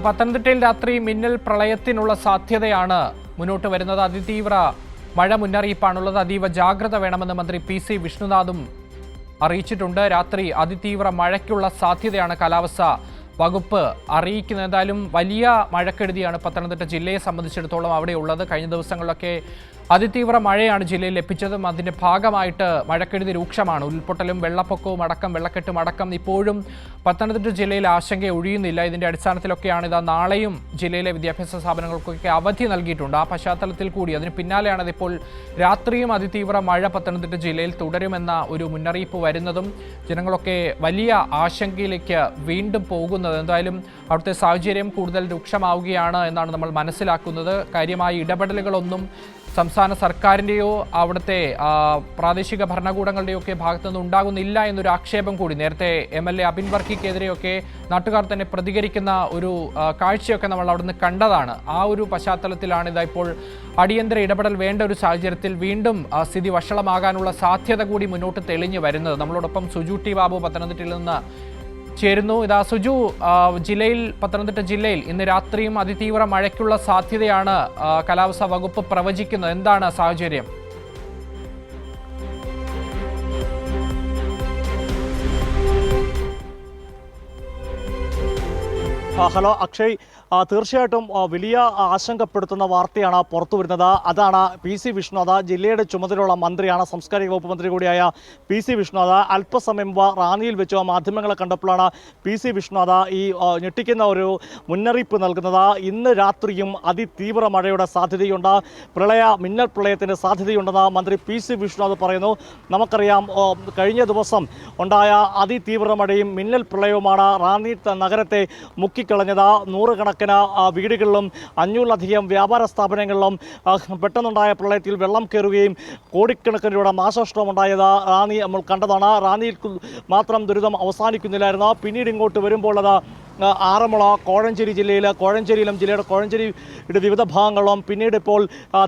പത്തനംതിട്ടയിൽ രാത്രി മിന്നൽ പ്രളയത്തിനുള്ള സാധ്യതയാണ് മുന്നോട്ട് വരുന്നത്. അതിതീവ്ര മഴ മുന്നറിയിപ്പാണുള്ളത്. അതീവ ജാഗ്രത വേണമെന്ന് മന്ത്രി PC വിഷ്ണുനാഥും അറിയിച്ചിട്ടുണ്ട്. രാത്രി അതിതീവ്ര മഴയ്ക്കുള്ള സാധ്യതയാണ് കാലാവസ്ഥാ വകുപ്പ് അറിയിക്കുന്നത്. എന്തായാലും വലിയ മഴക്കെടുതിയാണ് പത്തനംതിട്ട ജില്ലയെ സംബന്ധിച്ചിടത്തോളം അവിടെ ഉള്ളത്. കഴിഞ്ഞ ദിവസങ്ങളിലൊക്കെ അതിതീവ്ര മഴയാണ് ജില്ലയിൽ ലഭിച്ചതും അതിൻ്റെ ഭാഗമായിട്ട് മഴക്കെടുതി രൂക്ഷമാണ്. ഉരുൾപൊട്ടലും വെള്ളപ്പൊക്കവും അടക്കം വെള്ളക്കെട്ടും അടക്കം ഇപ്പോഴും പത്തനംതിട്ട ജില്ലയിൽ ആശങ്ക ഒഴിയുന്നില്ല. ഇതിൻ്റെ അടിസ്ഥാനത്തിലൊക്കെയാണ് ഇതാ നാളെയും ജില്ലയിലെ വിദ്യാഭ്യാസ സ്ഥാപനങ്ങൾക്കൊക്കെ അവധി നൽകിയിട്ടുണ്ട്. ആ പശ്ചാത്തലത്തിൽ കൂടി അതിന് പിന്നാലെയാണ് ഇതിപ്പോൾ രാത്രിയും അതിതീവ്ര മഴ പത്തനംതിട്ട ജില്ലയിൽ തുടരുമെന്ന ഒരു മുന്നറിയിപ്പ് വരുന്നതും ജനങ്ങളൊക്കെ വലിയ ആശങ്കയിലേക്ക് വീണ്ടും പോകുന്നത്. എന്തായാലും അവിടുത്തെ സാഹചര്യം കൂടുതൽ രൂക്ഷമാവുകയാണ് എന്നാണ് നമ്മൾ മനസ്സിലാക്കുന്നത്. കാര്യമായ ഇടപെടലുകളൊന്നും സംസ്ഥാന സർക്കാരിൻ്റെയോ അവിടുത്തെ പ്രാദേശിക ഭരണകൂടങ്ങളുടെയോ ഒക്കെ ഭാഗത്തുനിന്ന് ഉണ്ടാകുന്നില്ല എന്നൊരു ആക്ഷേപം കൂടി നേരത്തെ MLA അബിൻ വർക്കിക്കെതിരെയൊക്കെ നാട്ടുകാർ തന്നെ പ്രതികരിക്കുന്ന ഒരു കാഴ്ചയൊക്കെ നമ്മൾ അവിടുന്ന് കണ്ടതാണ്. ആ ഒരു പശ്ചാത്തലത്തിലാണ് ഇതാ ഇപ്പോൾ അടിയന്തര ഇടപെടൽ വേണ്ട ഒരു സാഹചര്യത്തിൽ വീണ്ടും സ്ഥിതി വഷളമാകാനുള്ള സാധ്യത കൂടി മുന്നോട്ട് തെളിഞ്ഞു വരുന്നത്. നമ്മളോടൊപ്പം സുജു ടി ബാബു പത്തനംതിട്ടയിൽ നിന്ന് ചേരുന്നു. ഇതാ സുജു, പത്തനംതിട്ട ജില്ലയിൽ ഇന്ന് രാത്രിയും അതിതീവ്ര മഴയ്ക്കുള്ള സാധ്യതയാണ് കാലാവസ്ഥാ വകുപ്പ് പ്രവചിക്കുന്നത്. എന്താണ് സാഹചര്യം? ഹലോ അക്ഷയ്, തീർച്ചയായിട്ടും വലിയ ആശങ്കപ്പെടുത്തുന്ന വാർത്തയാണ് പുറത്തു വരുന്നത്. അതാണ് PC വിഷ്ണുനാഥ്, ജില്ലയുടെ ചുമതലയുള്ള മന്ത്രിയാണ്, സാംസ്കാരിക വകുപ്പ് മന്ത്രി കൂടിയായ PC വിഷ്ണുനാഥ് അല്പസമയം മുമ്പ് റാന്നിയിൽ വെച്ച് മാധ്യമങ്ങളെ കണ്ടപ്പോഴാണ് PC വിഷ്ണുനാഥ് ഈ ഞെട്ടിക്കുന്ന ഒരു മുന്നറിയിപ്പ് നൽകുന്നത്. ഇന്ന് രാത്രിയും അതിതീവ്ര മഴയുടെ സാധ്യതയുണ്ട്, മിന്നൽ പ്രളയത്തിൻ്റെ സാധ്യതയുണ്ടെന്ന് മന്ത്രി PC വിഷ്ണുനാഥ് പറയുന്നു. നമുക്കറിയാം, കഴിഞ്ഞ ദിവസം ഉണ്ടായ അതിതീവ്ര മഴയും മിന്നൽ പ്രളയവുമാണ് റാന്നി നഗരത്തെ മുക്കിക്കളഞ്ഞത്. നൂറുകണക്കിന് വീടുകളിലും 500-ലധികം വ്യാപാര സ്ഥാപനങ്ങളിലും പെട്ടെന്നുണ്ടായ പ്രളയത്തിൽ വെള്ളം കയറുകയും കോടിക്കണക്കിന് രൂപയുടെ നാശനഷ്ടമുണ്ടായത് റാന്നി നമ്മൾ കണ്ടതാണ്. റാന്നിയിൽ മാത്രം ദുരിതം അവസാനിക്കുന്നില്ലായിരുന്നു. പിന്നീട് ഇങ്ങോട്ട് വരുമ്പോൾ അത് ആറന്മുള, കോഴഞ്ചേരിയിലും ജില്ലയുടെ കോഴഞ്ചേരിയുടെ വിവിധ ഭാഗങ്ങളിലും പിന്നീട് ഇപ്പോൾ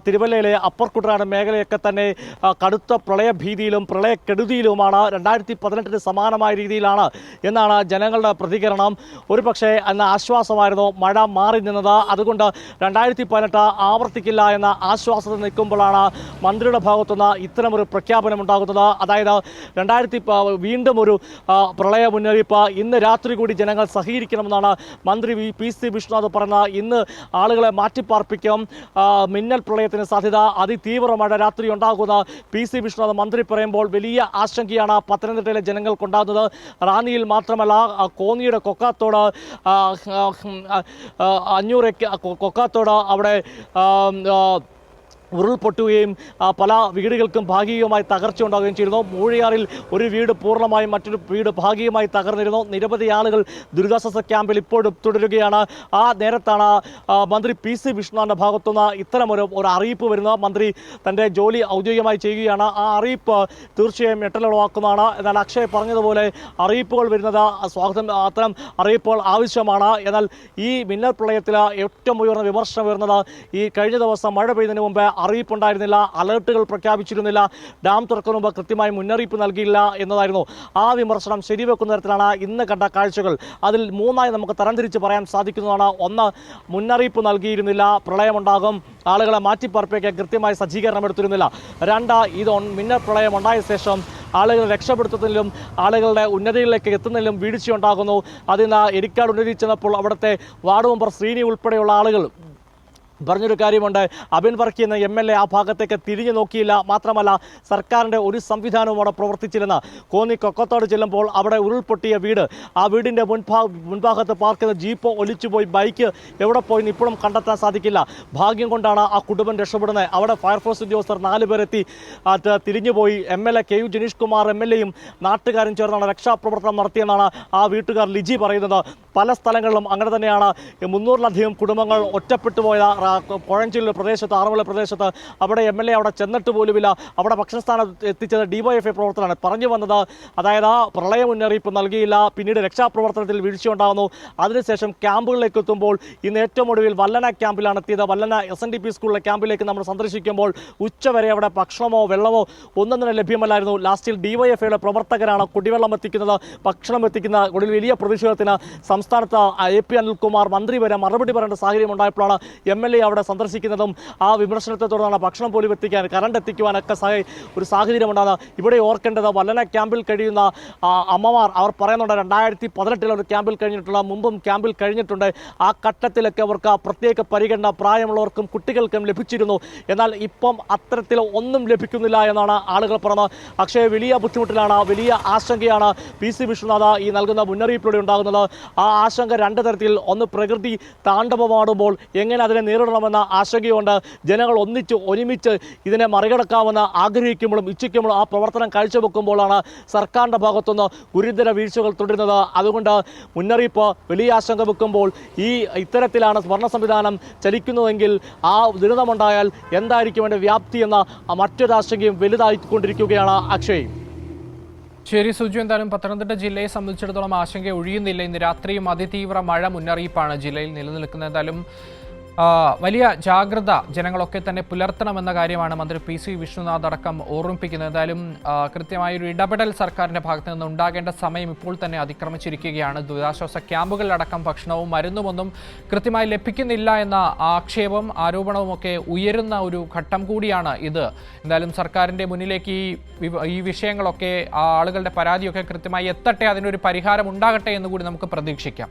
തിരുവല്ലയിലെ അപ്പർ കുട്ടനാട് മേഖലയൊക്കെ തന്നെ കടുത്ത പ്രളയഭീതിയിലും പ്രളയക്കെടുതിയിലുമാണ്. 2018 സമാനമായ രീതിയിലാണ് എന്നാണ് ജനങ്ങളുടെ പ്രതികരണം. ഒരു പക്ഷേ അന്ന് ആശ്വാസമായിരുന്നു മഴ മാറി നിന്നത്. അതുകൊണ്ട് 2018 ആവർത്തിക്കില്ല എന്ന ആശ്വാസത്തിൽ നിൽക്കുമ്പോഴാണ് മന്ത്രിയുടെ ഭാഗത്തുനിന്ന് ഇത്തരമൊരു പ്രഖ്യാപനം ഉണ്ടാകുന്നത്. അതായത് വീണ്ടും ഒരു പ്രളയ മുന്നറിയിപ്പ് ഇന്ന് രാത്രി കൂടി ജനങ്ങൾ സഹകരിക്കണം ാണ് മന്ത്രി PC വിഷ്ണുനാഥ് പറഞ്ഞത്. ഇന്ന് ആളുകളെ മാറ്റിപ്പാർപ്പിക്കും, മിന്നൽ പ്രളയത്തിന് സാധ്യത, അതിതീവ്ര മഴ രാത്രി ഉണ്ടാകുന്ന PC വിഷ്ണുനാഥ് മന്ത്രി പറയുമ്പോൾ വലിയ ആശങ്കയാണ് പത്തനംതിട്ടയിലെ ജനങ്ങൾക്കുണ്ടാകുന്നത്. റാന്നിയിൽ മാത്രമല്ല, കോന്നിയുടെ കൊക്കാത്തോട് 500 കൊക്കാത്തോട് അവിടെ ഉരുൾപൊട്ടുകയും പല വീടുകൾക്കും ഭാഗികമായി തകർച്ച ഉണ്ടാവുകയും ചെയ്തിരുന്നു. മൂഴിയാറിൽ ഒരു വീട് പൂർണ്ണമായും മറ്റൊരു വീട് ഭാഗികമായി തകർന്നിരുന്നു. നിരവധി ആളുകൾ ദുരിതാശ്വാസ ക്യാമ്പിൽ ഇപ്പോഴും തുടരുകയാണ്. ആ നേരത്താണ് മന്ത്രി PC വിഷ്ണുനാഥിൻ്റെ ഭാഗത്തുനിന്ന് ഇത്തരമൊരു അറിയിപ്പ് വരുന്നത്. മന്ത്രി തൻ്റെ ജോലി ഔദ്യോഗികമായി ചെയ്യുകയാണ്. ആ അറിയിപ്പ് തീർച്ചയായും ഞെട്ടലുളവാക്കുന്നതാണ്. എന്നാൽ അക്ഷയ് പറഞ്ഞതുപോലെ അറിയിപ്പുകൾ വരുന്നത് അത്തരം അറിയിപ്പുകൾ ആവശ്യമാണ്. എന്നാൽ ഈ മിന്നൽ പ്രളയത്തിൽ ഏറ്റവും ഉയർന്ന വിമർശനം വരുന്നത് ഈ കഴിഞ്ഞ ദിവസം മഴ പെയ്യുന്നതിന് മുമ്പ് അറിയിപ്പുണ്ടായിരുന്നില്ല, അലർട്ടുകൾ പ്രഖ്യാപിച്ചിരുന്നില്ല, ഡാം തുറക്കുന്ന മുമ്പ് കൃത്യമായി മുന്നറിയിപ്പ് നൽകിയില്ല എന്നതായിരുന്നു. ആ വിമർശനം ശരിവെക്കുന്ന തരത്തിലാണ് ഇന്ന് കണ്ട കാഴ്ചകൾ. അതിൽ മൂന്നായി നമുക്ക് തരംതിരിച്ച് പറയാൻ സാധിക്കുന്നതാണ്. ഒന്ന്, മുന്നറിയിപ്പ് നൽകിയിരുന്നില്ല, പ്രളയമുണ്ടാകും, ആളുകളെ മാറ്റിപ്പാർപ്പിക്കാൻ കൃത്യമായി സജ്ജീകരണം എടുത്തിരുന്നില്ല. രണ്ട്, ഇത് മിന്നൽ പ്രളയം ഉണ്ടായ ശേഷം ആളുകളെ രക്ഷപ്പെടുത്തുന്നതിലും ആളുകളുടെ ഉന്നതികളിലേക്ക് എത്തുന്നതിലും വീഴ്ചയുണ്ടാകുന്നു. അതിന് എരിക്കാട് ഉന്നതി ചെന്നപ്പോൾ അവിടുത്തെ വാർഡ് മെമ്പർ ശ്രീനി ഉൾപ്പെടെയുള്ള ആളുകൾ പറഞ്ഞൊരു കാര്യമുണ്ട്, അബിൻ വർക്കി എന്ന MLA ആ ഭാഗത്തേക്ക് തിരിഞ്ഞു നോക്കിയില്ല, മാത്രമല്ല സർക്കാരിൻ്റെ ഒരു സംവിധാനവും അവിടെ പ്രവർത്തിച്ചില്ലെന്ന്. കോന്നി കൊക്കത്തോട് ചെല്ലുമ്പോൾ അവിടെ ഉരുൾപൊട്ടിയ വീട്, ആ വീടിൻ്റെ മുൻഭാഗത്ത് പാർക്ക് ചെയ്ത ജീപ്പ് ഒലിച്ചുപോയി, ബൈക്ക് എവിടെ പോയി ഇപ്പോഴും കണ്ടെത്താൻ സാധിക്കില്ല. ഭാഗ്യം കൊണ്ടാണ് ആ കുടുംബം രക്ഷപ്പെടുന്നത്. അവിടെ ഫയർഫോഴ്സ് ഉദ്യോഗസ്ഥർ 4 പേരെത്തി തിരിഞ്ഞുപോയി. MLA KU ജനീഷ് കുമാർ MLAയും നാട്ടുകാരും ചേർന്നാണ് രക്ഷാപ്രവർത്തനം നടത്തിയെന്നാണ് ആ വീട്ടുകാർ ലിജി പറയുന്നത്. പല സ്ഥലങ്ങളിലും അങ്ങനെ തന്നെയാണ്. 300-ലധികം കുടുംബങ്ങൾ ഒറ്റപ്പെട്ടു പോയ കോഴഞ്ചേരി പ്രദേശത്ത്, ആറന്മുള പ്രദേശത്ത് അവിടെ MLA അവിടെ ചെന്നിട്ട് പോലുമില്ല. അവിടെ ഭക്ഷണസ്ഥാനം എത്തിച്ചത് DYFI പ്രവർത്തനമാണ്. പറഞ്ഞു വന്നത് അതായത് പ്രളയ മുന്നറിയിപ്പ് നൽകിയില്ല, പിന്നീട് രക്ഷാപ്രവർത്തനത്തിൽ വീഴ്ചയുണ്ടാകുന്നു. അതിനുശേഷം ക്യാമ്പുകളിലേക്ക് എത്തുമ്പോൾ ഇന്ന് ഏറ്റവും ഒടുവിൽ വല്ലന ക്യാമ്പിലാണ് എത്തിയത്. വല്ലന SNDP സ്കൂളിലെ ക്യാമ്പിലേക്ക് നമ്മൾ സന്ദർശിക്കുമ്പോൾ ഉച്ചവരെ അവിടെ ഭക്ഷണമോ വെള്ളമോ ഒന്നും തന്നെ ലഭ്യമല്ലായിരുന്നു. ലാസ്റ്റിൽ DYFIയുടെ പ്രവർത്തകരാണ് കുടിവെള്ളം എത്തിക്കുന്നത്, ഭക്ഷണം എത്തിക്കുന്ന. ഒടുവിൽ വലിയ പ്രതിഷേധത്തിന് സംസ്ഥാനത്ത് AP അനിൽകുമാർ മന്ത്രി വരെ മറുപടി പറയേണ്ട സാഹചര്യം ഉണ്ടായപ്പോഴാണ് MLA അവിടെ സന്ദർശിക്കുന്നതും ആ വിമർശനത്തെ തുടർന്നാണ് ഭക്ഷണം പോലും എത്തിക്കാൻ, കറണ്ട് എത്തിക്കുവാനൊക്കെ ഒരു സാഹചര്യം ഉണ്ടാകുന്നത്. ഇവിടെ ഓർക്കേണ്ടത് വല്ലന ക്യാമ്പിൽ കഴിയുന്ന അമ്മമാർ അവർ പറയുന്നുണ്ട് 2018 ഒരു ക്യാമ്പിൽ കഴിഞ്ഞിട്ടുള്ള, മുമ്പും ക്യാമ്പിൽ കഴിഞ്ഞിട്ടുണ്ട്. ആ ഘട്ടത്തിലൊക്കെ അവർക്ക് പ്രത്യേക പരിഗണന പ്രായമുള്ളവർക്കും കുട്ടികൾക്കും ലഭിച്ചിരുന്നു. എന്നാൽ ഇപ്പം അത്തരത്തിൽ ഒന്നും ലഭിക്കുന്നില്ല എന്നാണ് ആളുകൾ പറഞ്ഞത്. അക്ഷയ വലിയ ബുദ്ധിമുട്ടിലാണ്, വലിയ ആശങ്കയാണ് PC വിശ്വനാഥ് ഈ നൽകുന്ന മുന്നറിയിപ്പിലൂടെ ഉണ്ടാകുന്നത്. ആ ആശങ്ക രണ്ട് തരത്തിൽ. ഒന്ന്, പ്രകൃതി താണ്ഡവമാടുമ്പോൾ എങ്ങനെ അതിനെ നേരിടണമെന്ന ആശങ്കയുണ്ട്. ജനങ്ങൾ ഒരുമിച്ച് ഇതിനെ മറികടക്കാമെന്ന് ആഗ്രഹിക്കുമ്പോഴും ഇച്ഛിക്കുമ്പോഴും ആ പ്രവർത്തനം കാഴ്ചവെക്കുമ്പോഴാണ് സർക്കാരിൻ്റെ ഭാഗത്തുനിന്ന് ഗുരുതര വീഴ്ചകൾ തുടരുന്നത്. അതുകൊണ്ട് മുന്നറിയിപ്പ് വലിയ ആശങ്ക വെക്കുമ്പോൾ ഇത്തരത്തിലാണ് ഭരണ സംവിധാനം ചലിക്കുന്നതെങ്കിൽ ആ ദുരിതമുണ്ടായാൽ എന്തായിരിക്കും അതിൻ്റെ വ്യാപ്തി എന്ന മറ്റൊരാശങ്കയും വലുതായിക്കൊണ്ടിരിക്കുകയാണ്. അക്ഷയ്. ശരി സുജു, എന്തായാലും പത്തനംതിട്ട ജില്ലയെ സംബന്ധിച്ചിടത്തോളം ആശങ്ക ഒഴിയുന്നില്ല. ഇന്ന് രാത്രിയും അതിതീവ്ര മഴ മുന്നറിയിപ്പാണ് ജില്ലയിൽ നിലനിൽക്കുന്നത്. എന്തായാലും വലിയ ജാഗ്രത ജനങ്ങളൊക്കെ തന്നെ പുലർത്തണമെന്ന കാര്യമാണ് മന്ത്രി PC വിശ്വനാഥ് അടക്കം ഓർമ്മിപ്പിക്കുന്നത്. എന്തായാലും കൃത്യമായൊരു ഇടപെടൽ സർക്കാരിൻ്റെ ഭാഗത്ത് നിന്ന് ഉണ്ടാകേണ്ട സമയം ഇപ്പോൾ തന്നെ അതിക്രമിച്ചിരിക്കുകയാണ്. ദുരിതാശ്വാസ ക്യാമ്പുകളിലടക്കം ഭക്ഷണവും മരുന്നുമൊന്നും കൃത്യമായി ലഭിക്കുന്നില്ല എന്ന ആരോപണവുമൊക്കെ ഉയരുന്ന ഒരു ഘട്ടം കൂടിയാണ് ഇത്. എന്തായാലും സർക്കാരിൻ്റെ മുന്നിലേക്ക് ഈ വിഷയങ്ങളൊക്കെ, ആളുകളുടെ പരാതിയൊക്കെ കൃത്യമായി എത്തട്ടെ, അതിനൊരു പരിഹാരം ഉണ്ടാകട്ടെ എന്ന് കൂടി നമുക്ക് പ്രതീക്ഷിക്കാം.